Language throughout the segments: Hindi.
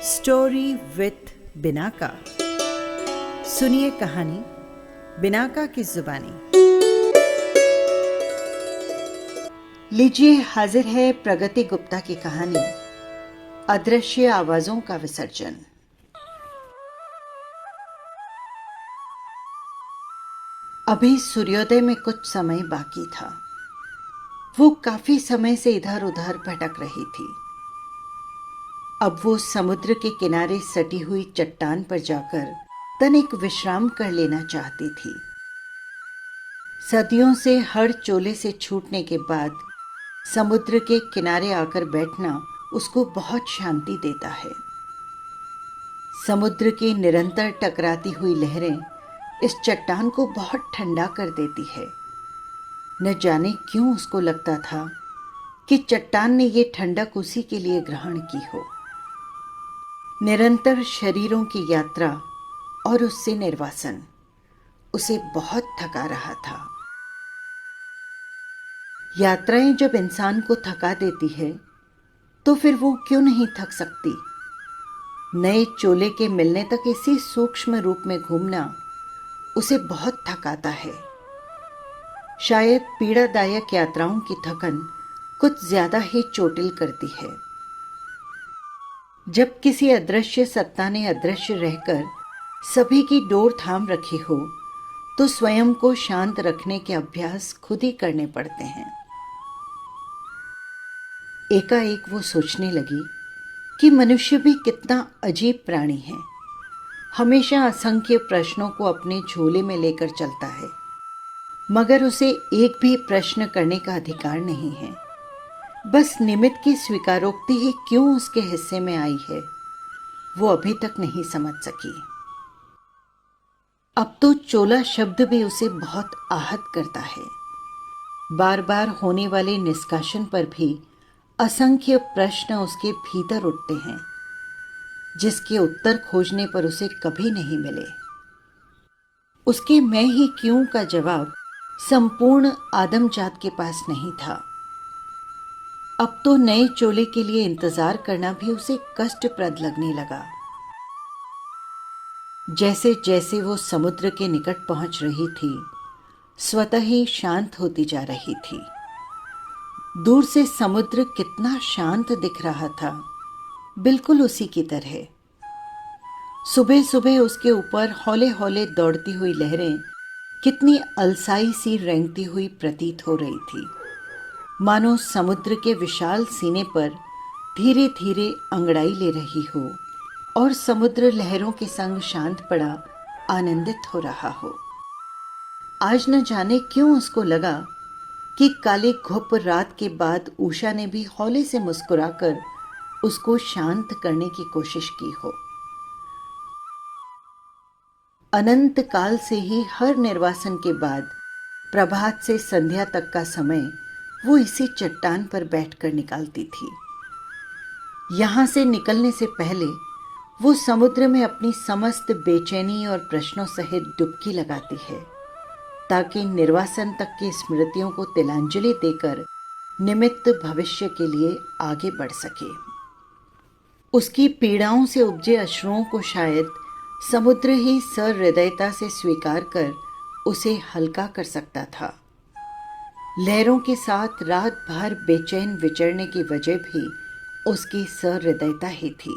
Story with Binaca. सुनिए कहानी बिनाका की जुबानी। लीजिए, हाजिर है प्रगति गुप्ता की कहानी अदृश्य आवाजों का विसर्जन। अभी सूर्योदय में कुछ समय बाकी था। वो काफी समय से इधर उधर भटक रही थी। अब वो समुद्र के किनारे सटी हुई चट्टान पर जाकर तनिक विश्राम कर लेना चाहती थी। सदियों से हर चोले से छूटने के बाद समुद्र के किनारे आकर बैठना उसको बहुत शांति देता है। समुद्र की निरंतर टकराती हुई लहरें इस चट्टान को बहुत ठंडा कर देती है। न जाने क्यों उसको लगता था कि चट्टान ने ये ठंडक उसी के लिए ग्रहण की हो। निरंतर शरीरों की यात्रा और उससे निर्वासन उसे बहुत थका रहा था। यात्राएं जब इंसान को थका देती है तो फिर वो क्यों नहीं थक सकती। नए चोले के मिलने तक इसी सूक्ष्म रूप में घूमना उसे बहुत थकाता है। शायद पीड़ादायक यात्राओं की थकन कुछ ज्यादा ही चोटिल करती है। जब किसी अदृश्य सत्ता ने अदृश्य रहकर सभी की डोर थाम रखी हो तो स्वयं को शांत रखने के अभ्यास खुद ही करने पड़ते हैं। एकाएक वो सोचने लगी कि मनुष्य भी कितना अजीब प्राणी है। हमेशा असंख्य प्रश्नों को अपने झोले में लेकर चलता है, मगर उसे एक भी प्रश्न करने का अधिकार नहीं है। बस निमित्त की स्वीकारोक्ति ही क्यों उसके हिस्से में आई है, वो अभी तक नहीं समझ सकी। अब तो चोला शब्द भी उसे बहुत आहत करता है। बार बार होने वाले निष्कासन पर भी असंख्य प्रश्न उसके भीतर उठते हैं, जिसके उत्तर खोजने पर उसे कभी नहीं मिले। उसके मैं ही क्यों का जवाब संपूर्ण आदमजात के पास नहीं था। अब तो नए चोले के लिए इंतजार करना भी उसे कष्टप्रद लगने लगा। जैसे जैसे वो समुद्र के निकट पहुंच रही थी, स्वतः ही शांत होती जा रही थी। दूर से समुद्र कितना शांत दिख रहा था, बिल्कुल उसी की तरह। सुबह सुबह उसके ऊपर हौले हौले दौड़ती हुई लहरें कितनी अलसाई सी रेंगती हुई प्रतीत हो रही थी, मानो समुद्र के विशाल सीने पर धीरे धीरे अंगड़ाई ले रही हो और समुद्र लहरों के संग शांत पड़ा आनंदित हो रहा हो। आज न जाने क्यों उसको लगा कि काले घुप रात के बाद उषा ने भी हौले से मुस्कुराकर उसको शांत करने की कोशिश की हो। अनंत काल से ही हर निर्वासन के बाद प्रभात से संध्या तक का समय वो इसी चट्टान पर बैठकर निकालती थी। यहां से निकलने से पहले वो समुद्र में अपनी समस्त बेचैनी और प्रश्नों सहित डुबकी लगाती है, ताकि निर्वासन तक की स्मृतियों को तिलांजलि देकर निमित्त भविष्य के लिए आगे बढ़ सके। उसकी पीड़ाओं से उपजे अश्रुओं को शायद समुद्र ही सहृदयता से स्वीकार कर उसे हल्का कर सकता था। लहरों के साथ रात भर बेचैन विचरने की वजह भी उसकी सहृदयता ही थी।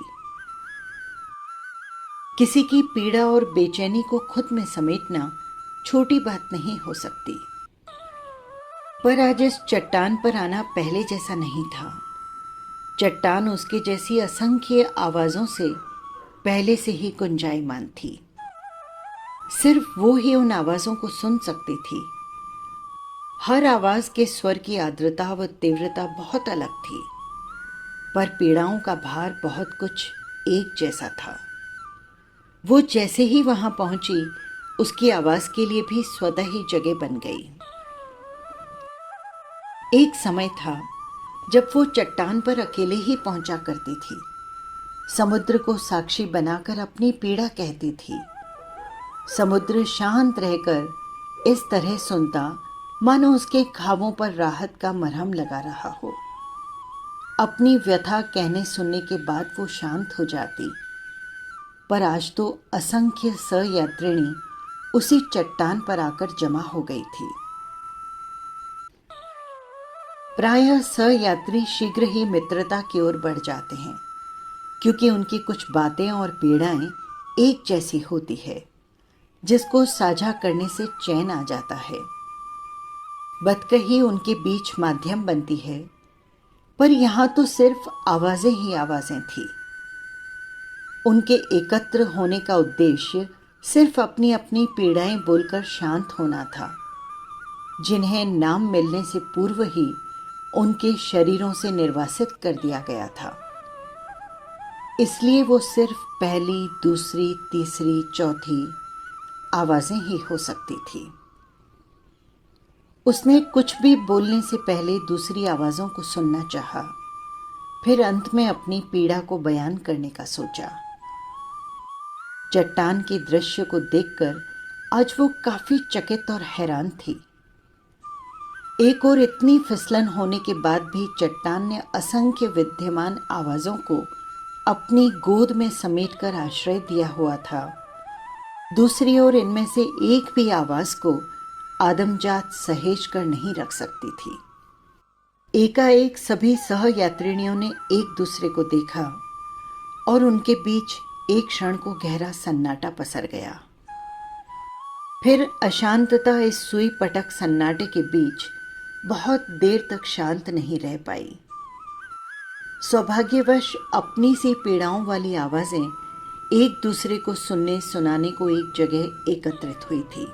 किसी की पीड़ा और बेचैनी को खुद में समेटना छोटी बात नहीं हो सकती। पर आज इस चट्टान पर आना पहले जैसा नहीं था। चट्टान उसके जैसी असंख्य आवाजों से पहले से ही गुंजायमान थी। सिर्फ वो ही उन आवाजों को सुन सकती थी। हर आवाज के स्वर की आर्द्रता व तीव्रता बहुत अलग थी, पर पीड़ाओं का भार बहुत कुछ एक जैसा था। वो जैसे ही वहां पहुंची, उसकी आवाज के लिए भी स्वतः ही जगह बन गई। एक समय था जब वो चट्टान पर अकेले ही पहुंचा करती थी। समुद्र को साक्षी बनाकर अपनी पीड़ा कहती थी। समुद्र शांत रहकर इस तरह सुनता मानो उसके घावों पर राहत का मरहम लगा रहा हो। अपनी व्यथा कहने सुनने के बाद वो शांत हो जाती। पर आज तो असंख्य सहयात्रिणी उसी चट्टान पर आकर जमा हो गई थी। प्रायः सहयात्री शीघ्र ही मित्रता की ओर बढ़ जाते हैं, क्योंकि उनकी कुछ बातें और पीड़ाएं एक जैसी होती है, जिसको साझा करने से चैन आ जाता है। बतकही उनके बीच माध्यम बनती है, पर यहाँ तो सिर्फ आवाजें ही आवाजें थी। उनके एकत्र होने का उद्देश्य सिर्फ अपनी अपनी पीड़ाएं बोलकर शांत होना था, जिन्हें नाम मिलने से पूर्व ही उनके शरीरों से निर्वासित कर दिया गया था। इसलिए वो सिर्फ पहली, दूसरी, तीसरी, चौथी आवाजें ही हो सकती थी। उसने कुछ भी बोलने से पहले दूसरी आवाजों को सुनना चाहा, फिर अंत में अपनी पीड़ा को बयान करने का सोचा। चट्टान के दृश्य को देखकर आज वो काफी चकित और हैरान थी। एक और इतनी फिसलन होने के बाद भी चट्टान ने असंख्य विद्यमान आवाजों को अपनी गोद में समेटकर आश्रय दिया हुआ था। दूसरी ओर इनमें से एक भी आवाज को आदमजात सहेज कर नहीं रख सकती थी। एकाएक सभी सहयात्रिणियों ने एक दूसरे को देखा और उनके बीच एक क्षण को गहरा सन्नाटा पसर गया। फिर अशांतता इस सुई पटक सन्नाटे के बीच बहुत देर तक शांत नहीं रह पाई। सौभाग्यवश अपनी सी पीड़ाओं वाली आवाजें एक दूसरे को सुनने सुनाने को एक जगह एकत्रित हुई थी।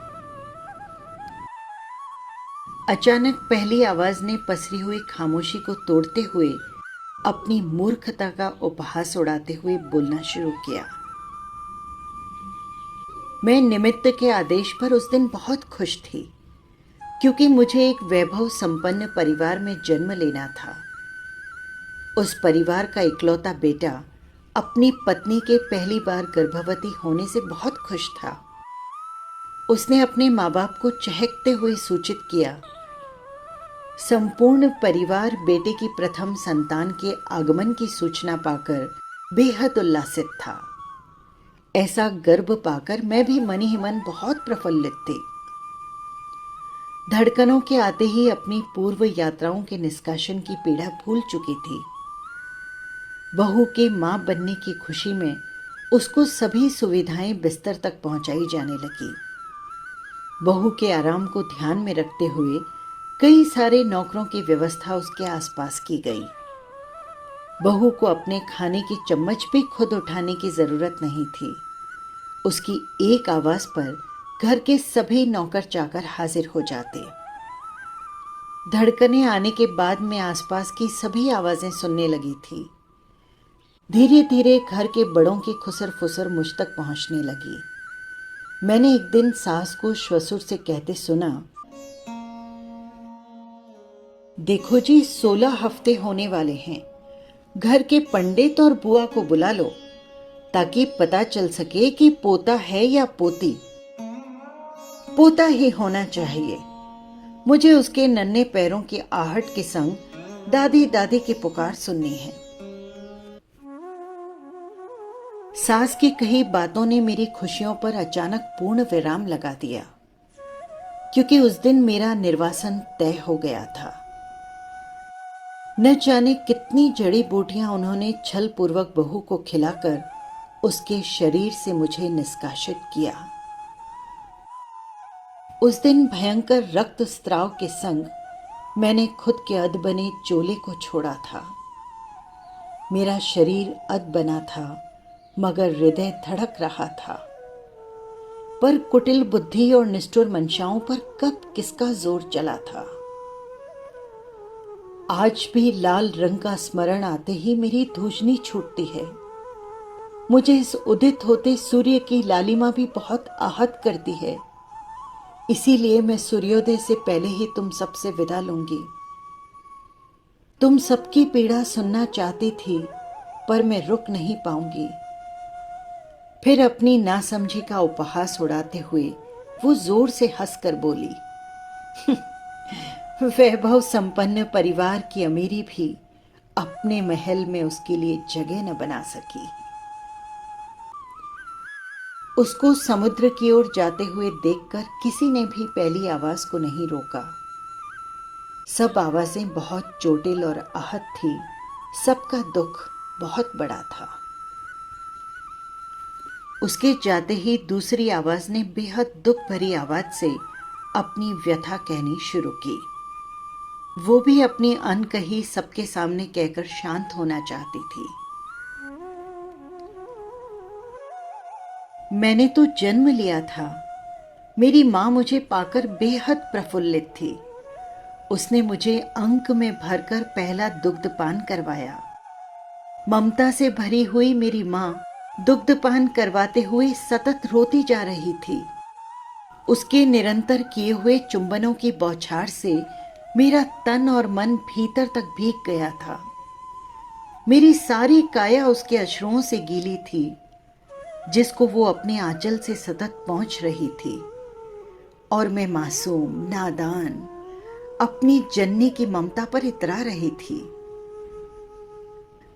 अचानक पहली आवाज ने पसरी हुई खामोशी को तोड़ते हुए अपनी मूर्खता का उपहास उड़ाते हुए बोलना शुरू किया। मैं निमित्त के आदेश पर उस दिन बहुत खुश थी, क्योंकि मुझे एक वैभव संपन्न परिवार में जन्म लेना था। उस परिवार का इकलौता बेटा अपनी पत्नी के पहली बार गर्भवती होने से बहुत खुश था। उसने अपने माँ बाप को चहकते हुए सूचित किया। संपूर्ण परिवार बेटे की प्रथम संतान के आगमन की सूचना पाकर बेहद उल्लासित था। ऐसा गर्भ पाकर मैं भी मन ही मन बहुत प्रफुल्लित थी। धड़कनों के आते ही अपनी पूर्व यात्राओं के निष्कासन की पीड़ा भूल चुकी थी। बहू के मां बनने की खुशी में उसको सभी सुविधाएं बिस्तर तक पहुंचाई जाने लगी। बहू के आराम को ध्यान में रखते हुए कई सारे नौकरों की व्यवस्था उसके आसपास की गई। बहू को अपने खाने की चम्मच भी खुद उठाने की जरूरत नहीं थी। उसकी एक आवाज पर घर के सभी नौकर चाकर हाजिर हो जाते। धड़कने आने के बाद मैं आसपास की सभी आवाजें सुनने लगी थी। धीरे धीरे घर के बड़ों की खुसर फुसर मुझ तक पहुंचने लगी। मैंने एक दिन सास को श्वसुर से कहते सुना, देखो जी, 16 हफ्ते होने वाले हैं। घर के पंडित और बुआ को बुला लो, ताकि पता चल सके कि पोता है या पोती। पोता ही होना चाहिए। मुझे उसके नन्हे पैरों की आहट के संग दादी दादी की पुकार सुननी है। सास की कही बातों ने मेरी खुशियों पर अचानक पूर्ण विराम लगा दिया, क्योंकि उस दिन मेरा निर्वासन तय हो गया था। न जाने कितनी जड़ी बूटियां उन्होंने छल पूर्वक बहू को खिलाकर उसके शरीर से मुझे निष्कासित किया। उस दिन भयंकर रक्तस्राव के संग मैंने खुद के अध बने चोले को छोड़ा था। मेरा शरीर अध बना था, मगर हृदय धड़क रहा था। पर कुटिल बुद्धि और निष्ठुर मंशाओं पर कब किसका जोर चला था। आज भी लाल रंग का स्मरण आते ही मेरी धूजनी छूटती है। मुझे इस उदित होते सूर्य की लालिमा भी बहुत आहत करती है। इसीलिए मैं सूर्योदय से पहले ही तुम सबसे विदा लूंगी। तुम सबकी पीड़ा सुनना चाहती थी, पर मैं रुक नहीं पाऊंगी। फिर अपनी नासमझी का उपहास उड़ाते हुए वो जोर से हंसकर बोली, वैभव संपन्न परिवार की अमीरी भी अपने महल में उसके लिए जगह न बना सकी। उसको समुद्र की ओर जाते हुए देखकर किसी ने भी पहली आवाज को नहीं रोका। सब आवाजें बहुत चोटिल और आहत थी। सबका दुख बहुत बड़ा था। उसके जाते ही दूसरी आवाज ने बेहद दुख भरी आवाज से अपनी व्यथा कहनी शुरू की। वो भी अपनी अनकही सबके सामने कहकर शांत होना चाहती थी। मैंने तो जन्म लिया था। मेरी माँ मुझे पाकर बेहद प्रफुल्लित थी। उसने मुझे अंक में भरकर पहला दुग्धपान करवाया। ममता से भरी हुई मेरी माँ दुग्धपान करवाते हुए सतत रोती जा रही थी। उसके निरंतर किए हुए चुंबनों की बौछार से मेरा तन और मन भीतर तक भीग गया था। मेरी सारी काया उसके अश्रुओं से गीली थी, जिसको वो अपने आंचल से सतत पोंछ रही थी। और मैं मासूम, नादान, अपनी जननी की ममता पर इतरा रही थी।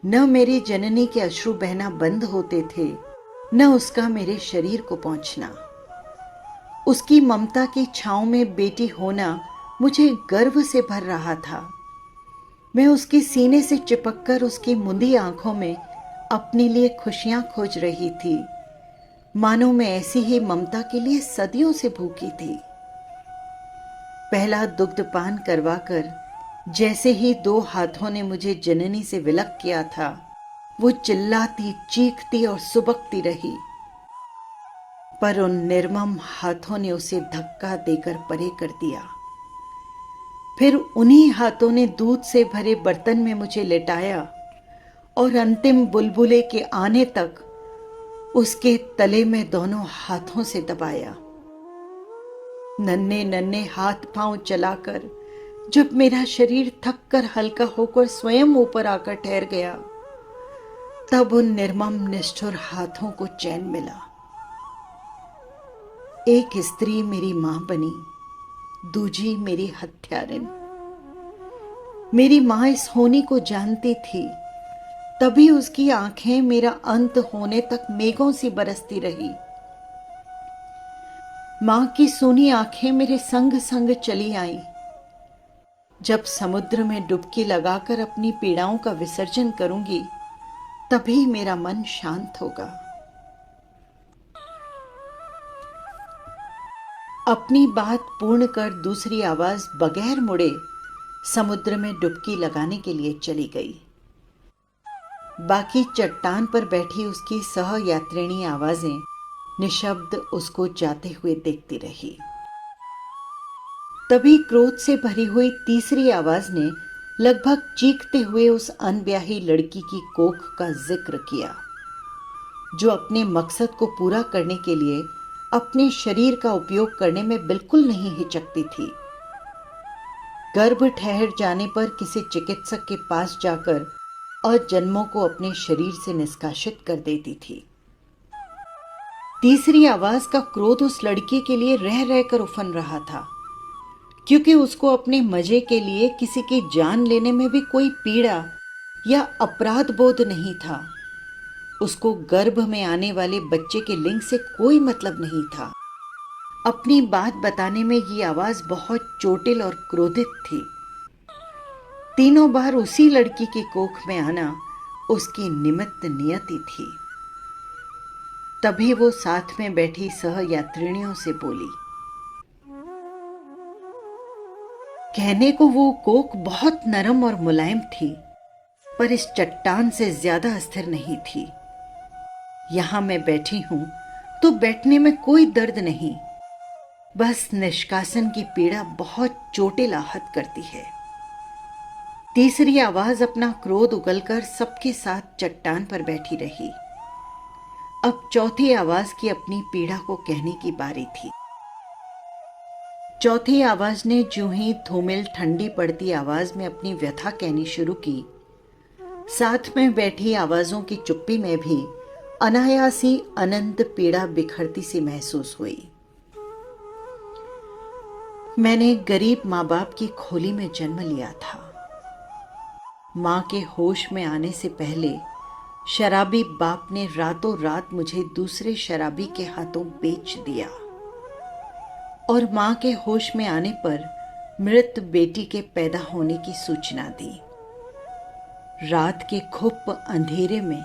न मेरी जननी के अश्रु बहना बंद होते थे, न उसका मेरे शरीर को पहुंचना। उसकी ममता की छांव में बेटी होना मुझे गर्व से भर रहा था। मैं उसके सीने से चिपककर उसकी मुंदी आंखों में अपने लिए खुशियां खोज रही थी, मानो मैं ऐसी ही ममता के लिए सदियों से भूखी थी। पहला दुग्धपान करवाकर जैसे ही 2 हाथों ने मुझे जननी से विलक किया था, वो चिल्लाती, चीखती और सुबकती रही। पर उन निर्मम हाथों ने उसे धक्का देकर परे कर दिया। फिर उन्हीं हाथों ने दूध से भरे बर्तन में मुझे लेटाया और अंतिम बुलबुले के आने तक उसके तले में दोनों हाथों से दबाया। नन्हे नन्हे हाथ पांव चलाकर जब मेरा शरीर थक कर हल्का होकर स्वयं ऊपर आकर ठहर गया, तब उन निर्मम निष्ठुर हाथों को चैन मिला। एक स्त्री मेरी मां बनी, दूजी मेरी हत्यारिन। मेरी मां इस होनी को जानती थी, तभी उसकी आंखें मेरा अंत होने तक मेघों सी बरसती रही। मां की सूनी आंखें मेरे संग संग चली आईं। जब समुद्र में डुबकी लगाकर अपनी पीड़ाओं का विसर्जन करूंगी, तभी मेरा मन शांत होगा। अपनी बात पूर्ण कर दूसरी आवाज बगैर मुड़े समुद्र में डुबकी लगाने के लिए चली गई। बाकी चट्टान पर बैठी उसकी सहयात्रिणी आवाजें निशब्द उसको जाते हुए देखती रही। तभी क्रोध से भरी हुई तीसरी आवाज ने लगभग चीखते हुए उस अनब्याही लड़की की कोख का जिक्र किया, जो अपने मकसद को पूरा करने के लिए अपने शरीर का उपयोग करने में बिल्कुल नहीं हिचकती थी। गर्भ ठहर जाने पर किसी चिकित्सक के पास जाकर अजन्मों को अपने शरीर से निष्कासित कर देती थी। तीसरी आवाज का क्रोध उस लड़की के लिए रह रहकर उफन रहा था, क्योंकि उसको अपने मजे के लिए किसी की जान लेने में भी कोई पीड़ा या अपराध बोध नहीं था। उसको गर्भ में आने वाले बच्चे के लिंग से कोई मतलब नहीं था। अपनी बात बताने में ये आवाज बहुत चोटिल और क्रोधित थी। तीनों बार उसी लड़की की कोख में आना उसकी निमित्त नियति थी। तभी वो साथ में बैठी सहयात्रिणियों से बोली। कहने को वो कोक बहुत नरम और मुलायम थी, पर इस चट्टान से ज्यादा स्थिर नहीं थी। यहां मैं बैठी हूं तो बैठने में कोई दर्द नहीं, बस निष्कासन की पीड़ा बहुत चोटिल आहत करती है। तीसरी आवाज अपना क्रोध उगलकर सबके साथ चट्टान पर बैठी रही। अब चौथी आवाज की अपनी पीड़ा को कहने की बारी थी। चौथी आवाज ने जो ही धूमिल ठंडी पड़ती आवाज में अपनी व्यथा कहनी शुरू की, साथ में बैठी आवाजों की चुप्पी में भी अनायासी अनंत पीड़ा बिखरती सी महसूस हुई। मैंने गरीब माँ बाप की खोली में जन्म लिया था। माँ के होश में आने से पहले शराबी बाप ने रातों रात मुझे दूसरे शराबी के हाथों बेच दिया और माँ के होश में आने पर मृत बेटी के पैदा होने की सूचना दी। रात के खुप अंधेरे में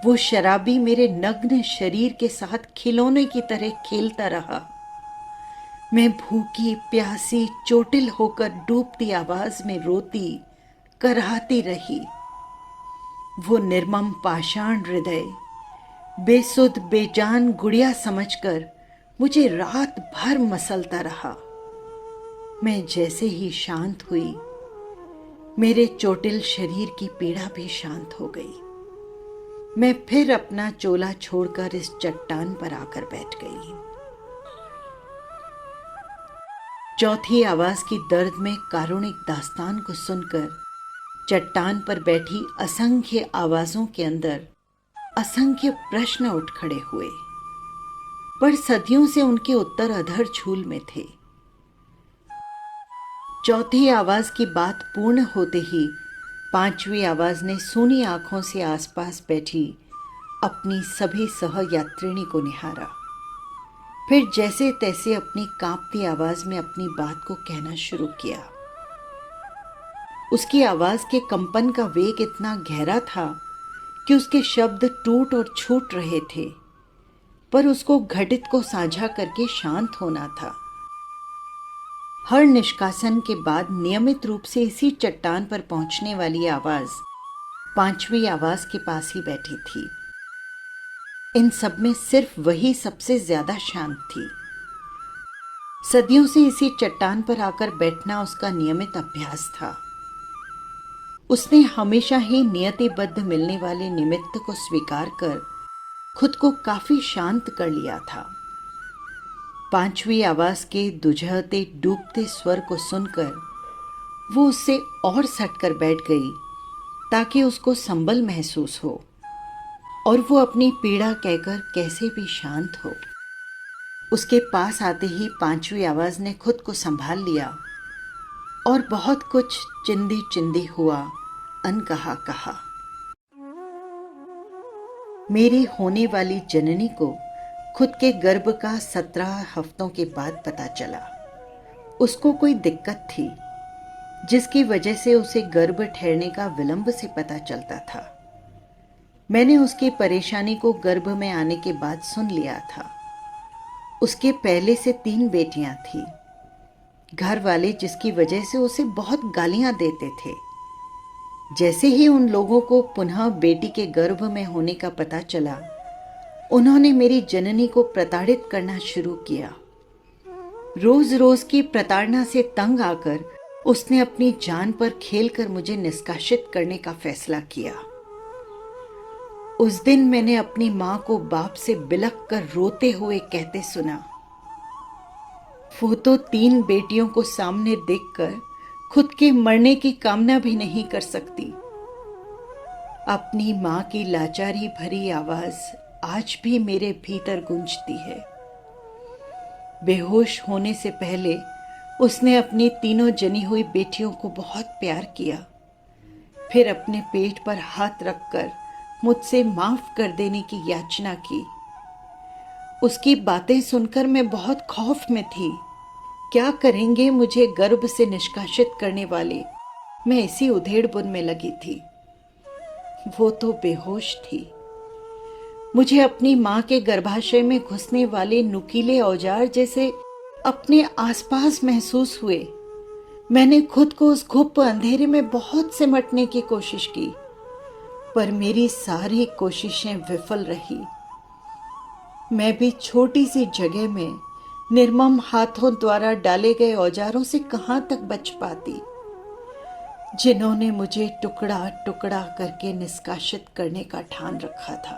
वो शराबी मेरे नग्न शरीर के साथ खिलौने की तरह खेलता रहा। मैं भूखी प्यासी चोटिल होकर डूबती आवाज में रोती कराहती रही। वो निर्मम पाषाण हृदय बेसुध बेजान गुड़िया समझकर मुझे रात भर मसलता रहा। मैं जैसे ही शांत हुई, मेरे चोटिल शरीर की पीड़ा भी शांत हो गई। मैं फिर अपना चोला छोड़कर इस चट्टान पर आकर बैठ गई। चौथी आवाज की दर्द में कारुणिक दास्तान को सुनकर चट्टान पर बैठी असंख्य आवाजों के अंदर असंख्य प्रश्न उठ खड़े हुए, पर सदियों से उनके उत्तर अधर झूल में थे। चौथी आवाज की बात पूर्ण होते ही पांचवी आवाज ने सूनी आंखों से आसपास बैठी अपनी सभी सहयात्रिणी को निहारा। फिर जैसे तैसे अपनी कांपती आवाज में अपनी बात को कहना शुरू किया। उसकी आवाज के कंपन का वेग इतना गहरा था कि उसके शब्द टूट और छूट रहे थे, पर उसको घटित को साझा करके शांत होना था। हर निष्कासन के बाद नियमित रूप से इसी चट्टान पर पहुंचने वाली आवाज पांचवी आवाज के पास ही बैठी थी। इन सब में सिर्फ वही सबसे ज्यादा शांत थी। सदियों से इसी चट्टान पर आकर बैठना उसका नियमित अभ्यास था। उसने हमेशा ही नियतिबद्ध मिलने वाले निमित्त को स्वीकार कर खुद को काफी शांत कर लिया था। पांचवी आवाज के दुझहते डूबते स्वर को सुनकर वो उससे और सटकर बैठ गई ताकि उसको संबल महसूस हो और वो अपनी पीड़ा कहकर कैसे भी शांत हो। उसके पास आते ही पांचवी आवाज ने खुद को संभाल लिया और बहुत कुछ चिंदी चिंदी हुआ अनकहा कहा। मेरी होने वाली जननी को खुद के गर्भ का 17 हफ्तों के बाद पता चला। उसको कोई दिक्कत थी जिसकी वजह से उसे गर्भ ठहरने का विलंब से पता चलता था। मैंने उसकी परेशानी को गर्भ में आने के बाद सुन लिया था। उसके पहले से 3 बेटियां थी। घर वाले जिसकी वजह से उसे बहुत गालियां देते थे। जैसे ही उन लोगों को पुनः बेटी के गर्भ में होने का पता चला, उन्होंने मेरी जननी को प्रताड़ित करना शुरू किया। रोज रोज की प्रताड़ना से तंग आकर उसने अपनी जान पर खेलकर मुझे निष्कासित करने का फैसला किया। उस दिन मैंने अपनी मां को बाप से बिलख कर रोते हुए कहते सुना। वो तो 3 बेटियों को सामने देखकर खुद के मरने की कामना भी नहीं कर सकती। अपनी मां की लाचारी भरी आवाज आज भी मेरे भीतर गूंजती है। बेहोश होने से पहले उसने अपनी तीनों जनी हुई बेटियों को बहुत प्यार किया। फिर अपने पेट पर हाथ रखकर मुझसे माफ कर देने की याचना की। उसकी बातें सुनकर मैं बहुत खौफ में थी। क्या करेंगे मुझे गर्भ से निष्कासित करने वाले? मैं इसी उधेड़-बुन में लगी थी। वो तो बेहोश थी। मुझे अपनी मां के गर्भाशय में घुसने वाले नुकीले औजार जैसे अपने आसपास महसूस हुए। मैंने खुद को उस घुप अंधेरे में बहुत सिमटने की कोशिश की, पर मेरी सारी कोशिशें विफल रही। मैं भी छोटी सी जगह में निर्मम हाथों द्वारा डाले गए औजारों से कहां तक बच पाती, जिन्होंने मुझे टुकड़ा टुकड़ा करके निष्कासित करने का ठान रखा था।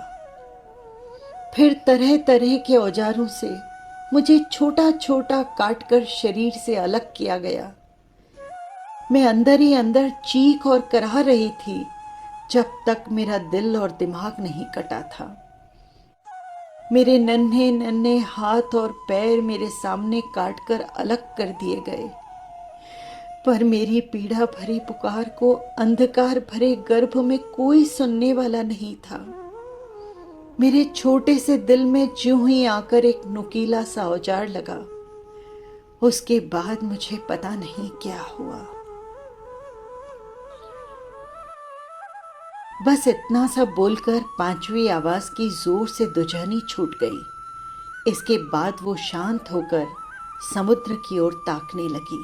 फिर तरह तरह के औजारों से मुझे छोटा छोटा काटकर शरीर से अलग किया गया। मैं अंदर ही अंदर चीख और कराह रही थी जब तक मेरा दिल और दिमाग नहीं कटा था। मेरे नन्हे नन्हे हाथ और पैर मेरे सामने काटकर अलग कर दिए गए। पर मेरी पीड़ा भरी पुकार को अंधकार भरे गर्भ में कोई सुनने वाला नहीं था। मेरे छोटे से दिल में ज्यों ही आकर एक नुकीला सा औजार लगा, उसके बाद मुझे पता नहीं क्या हुआ। बस इतना सा बोलकर पांचवी आवाज की जोर से दुझानी छूट गई। इसके बाद वो शांत होकर समुद्र की ओर ताकने लगी।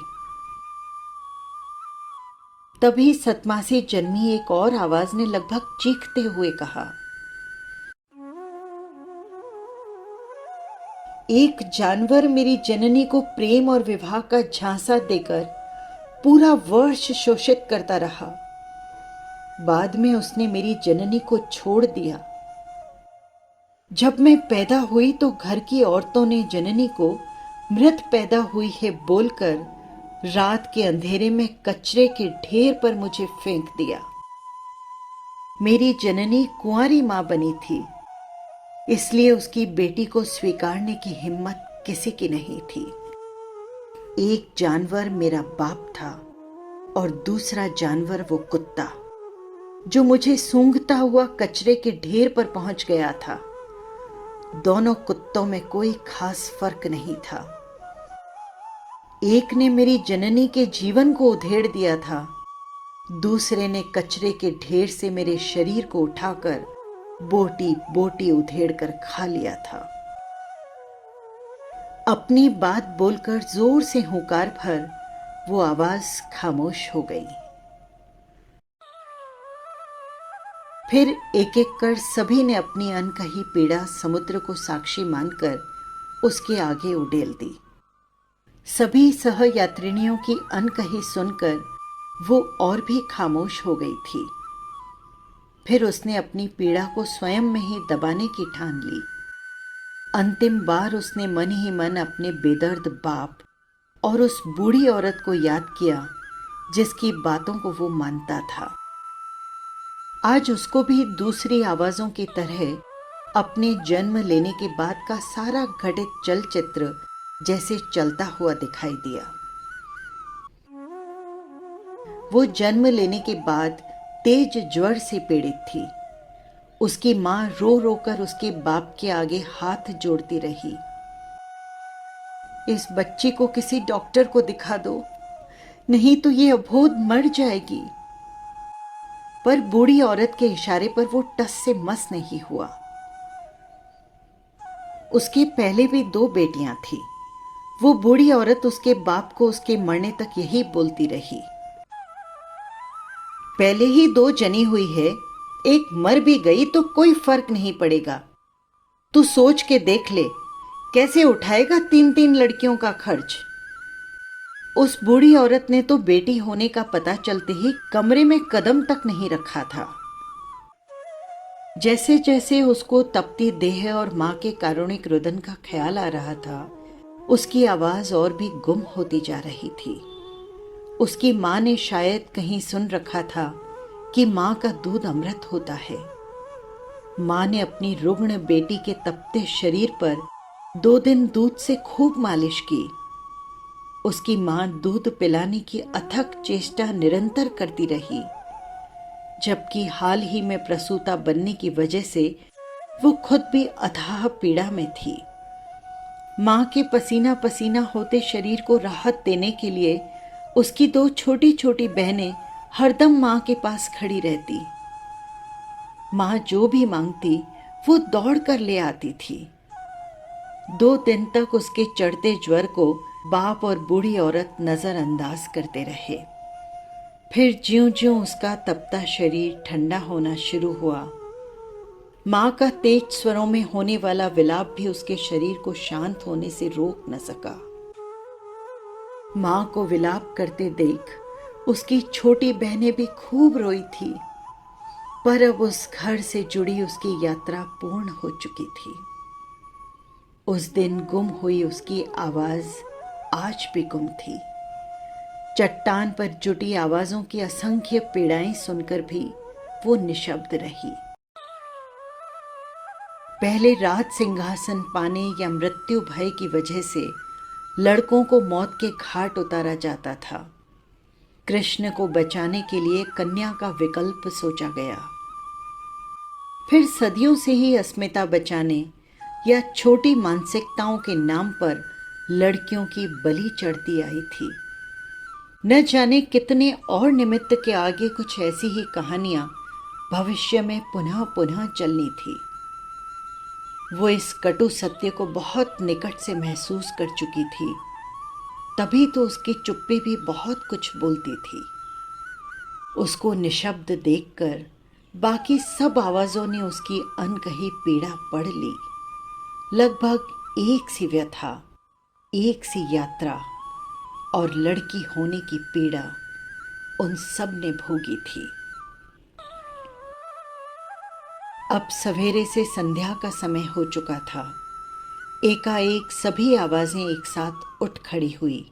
तभी सतमासी जन्मी एक और आवाज ने लगभग चीखते हुए कहा, एक जानवर मेरी जननी को प्रेम और विवाह का झांसा देकर पूरा वर्ष शोषित करता रहा। बाद में उसने मेरी जननी को छोड़ दिया। जब मैं पैदा हुई तो घर की औरतों ने जननी को मृत पैदा हुई है बोलकर रात के अंधेरे में कचरे के ढेर पर मुझे फेंक दिया। मेरी जननी कुंवारी मां बनी थी, इसलिए उसकी बेटी को स्वीकारने की हिम्मत किसी की नहीं थी। एक जानवर मेरा बाप था और दूसरा जानवर वो कुत्ता जो मुझे सूंघता हुआ कचरे के ढेर पर पहुंच गया था। दोनों कुत्तों में कोई खास फर्क नहीं था। एक ने मेरी जननी के जीवन को उधेड़ दिया था, दूसरे ने कचरे के ढेर से मेरे शरीर को उठाकर बोटी बोटी उधेड़ कर खा लिया था। अपनी बात बोलकर जोर से हुंकार भर वो आवाज खामोश हो गई। फिर एक एक कर सभी ने अपनी अनकही पीड़ा समुद्र को साक्षी मानकर उसके आगे उड़ेल दी। सभी सहयात्रिनियों की अनकही सुनकर वो और भी खामोश हो गई थी। फिर उसने अपनी पीड़ा को स्वयं में ही दबाने की ठान ली। अंतिम बार उसने मन ही मन अपने बेदर्द बाप और उस बूढ़ी औरत को याद किया जिसकी बातों को वो मानता था। आज उसको भी दूसरी आवाजों की तरह अपने जन्म लेने के बाद का सारा घटित चलचित्र जैसे चलता हुआ दिखाई दिया। वो जन्म लेने के बाद तेज ज्वर से पीड़ित थी। उसकी मां रो रो कर उसके बाप के आगे हाथ जोड़ती रही, इस बच्ची को किसी डॉक्टर को दिखा दो, नहीं तो ये अबोध मर जाएगी। पर बूढ़ी औरत के इशारे पर वो टस से मस नहीं हुआ। उसके पहले भी 2 बेटियां थी। वो बूढ़ी औरत उसके बाप को उसके मरने तक यही बोलती रही, पहले ही 2 जनी हुई है, एक मर भी गई तो कोई फर्क नहीं पड़ेगा। तू सोच के देख ले, कैसे उठाएगा 3-3 लड़कियों का खर्च। उस बूढ़ी औरत ने तो बेटी होने का पता चलते ही कमरे में कदम तक नहीं रखा था। जैसे जैसे उसको तपती देह और मां के कारुणिक रुदन का ख्याल आ रहा था, उसकी आवाज और भी गुम होती जा रही थी। उसकी मां ने शायद कहीं सुन रखा था कि मां का दूध अमृत होता है। मां ने अपनी रुग्ण बेटी के तपते शरीर पर 2 दिन दूध से खूब मालिश की। उसकी मां दूध पिलाने की अथक चेष्टा निरंतर करती रही, जबकि हाल ही में प्रसूता बनने की वजह से वो खुद भी अथाह पीड़ा में थी। मां के पसीना पसीना होते शरीर को राहत देने के लिए उसकी 2 छोटी छोटी बहनें हरदम मां के पास खड़ी रहती। मां जो भी मांगती वो दौड़ कर ले आती थी। 2 दिन तक उसके चढ़ते ज्वर को बाप और बूढ़ी औरत नजरअंदाज करते रहे। फिर ज्यों-ज्यों उसका तपता शरीर ठंडा होना शुरू हुआ, मां का तेज स्वरों में होने वाला विलाप भी उसके शरीर को शांत होने से रोक न सका। मां को विलाप करते देख उसकी छोटी बहनें भी खूब रोई थी, पर अब उस घर से जुड़ी उसकी यात्रा पूर्ण हो चुकी थी। उस दिन गुम हुई उसकी आवाज आज भी गुम थी। चट्टान पर जुटी आवाजों की असंख्य पीड़ाएं सुनकर भी वो निशब्द रही। पहले राज सिंहासन पाने या मृत्यु भय की वजह से लड़कों को मौत के घाट उतारा जाता था, कृष्ण को बचाने के लिए कन्या का विकल्प सोचा गया। फिर सदियों से ही अस्मिता बचाने या छोटी मानसिकताओं के नाम पर लड़कियों की बलि चढ़ती आई थी। न जाने कितने और निमित्त के आगे कुछ ऐसी ही कहानियां भविष्य में पुनः पुनः चलनी थी। वो इस कटु सत्य को बहुत निकट से महसूस कर चुकी थी, तभी तो उसकी चुप्पी भी बहुत कुछ बोलती थी। उसको निशब्द देखकर बाकी सब आवाज़ों ने उसकी अनकही पीड़ा पढ़ ली। लगभग एक सी व्यथा, एक सी यात्रा और लड़की होने की पीड़ा उन सब ने भोगी थी। अब सवेरे से संध्या का समय हो चुका था। एकाएक सभी आवाज़ें एक साथ उठ खड़ी हुई।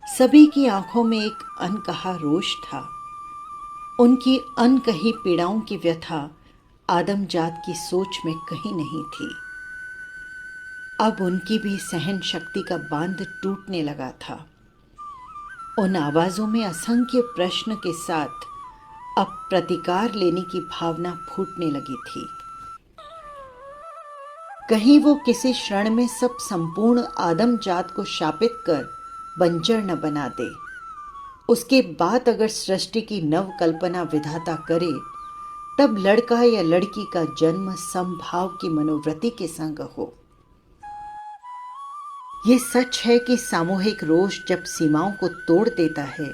सभी की आंखों में एक अनकहा रोष था। उनकी अनकही पीड़ाओं की व्यथा आदम जात की सोच में कहीं नहीं थी। अब उनकी भी सहन शक्ति का बांध टूटने लगा था। उन आवाज़ों में असंख्य प्रश्न के साथ अब प्रतिकार लेने की भावना फूटने लगी थी। कहीं वो किसी क्षण में सब संपूर्ण आदम जात को शापित कर बंजर न बना दे। उसके बाद अगर सृष्टि की नव कल्पना विधाता करे, तब लड़का या लड़की का जन्म समभाव की मनोवृत्ति के संग हो। ये सच है कि सामूहिक रोष जब सीमाओं को तोड़ देता है,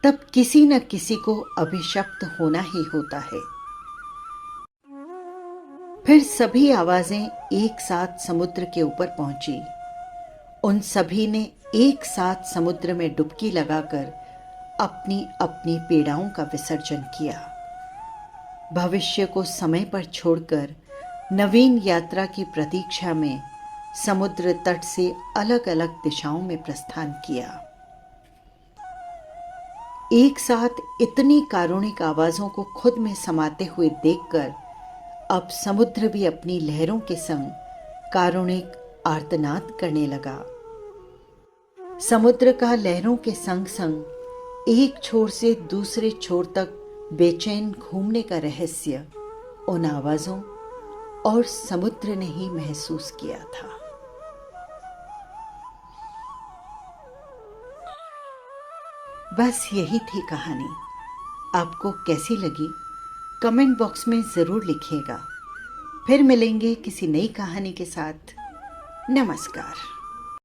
तब किसी न किसी को अभिशप्त होना ही होता है। फिर सभी आवाजें एक साथ समुद्र के ऊपर पहुंची। उन सभी ने एक साथ समुद्र में डुबकी लगाकर अपनी अपनी पीड़ाओं का विसर्जन किया। भविष्य को समय पर छोड़कर नवीन यात्रा की प्रतीक्षा में समुद्र तट से अलग अलग दिशाओं में प्रस्थान किया। एक साथ इतनी कारुणिक आवाजों को खुद में समाते हुए देखकर अब समुद्र भी अपनी लहरों के संग कारुणिक आर्तनाद करने लगा। समुद्र का लहरों के संग संग एक छोर से दूसरे छोर तक बेचैन घूमने का रहस्य उन आवाजों और समुद्र ने ही महसूस किया था। बस यही थी कहानी। आपको कैसी लगी कमेंट बॉक्स में ज़रूर लिखिएगा। फिर मिलेंगे किसी नई कहानी के साथ। नमस्कार।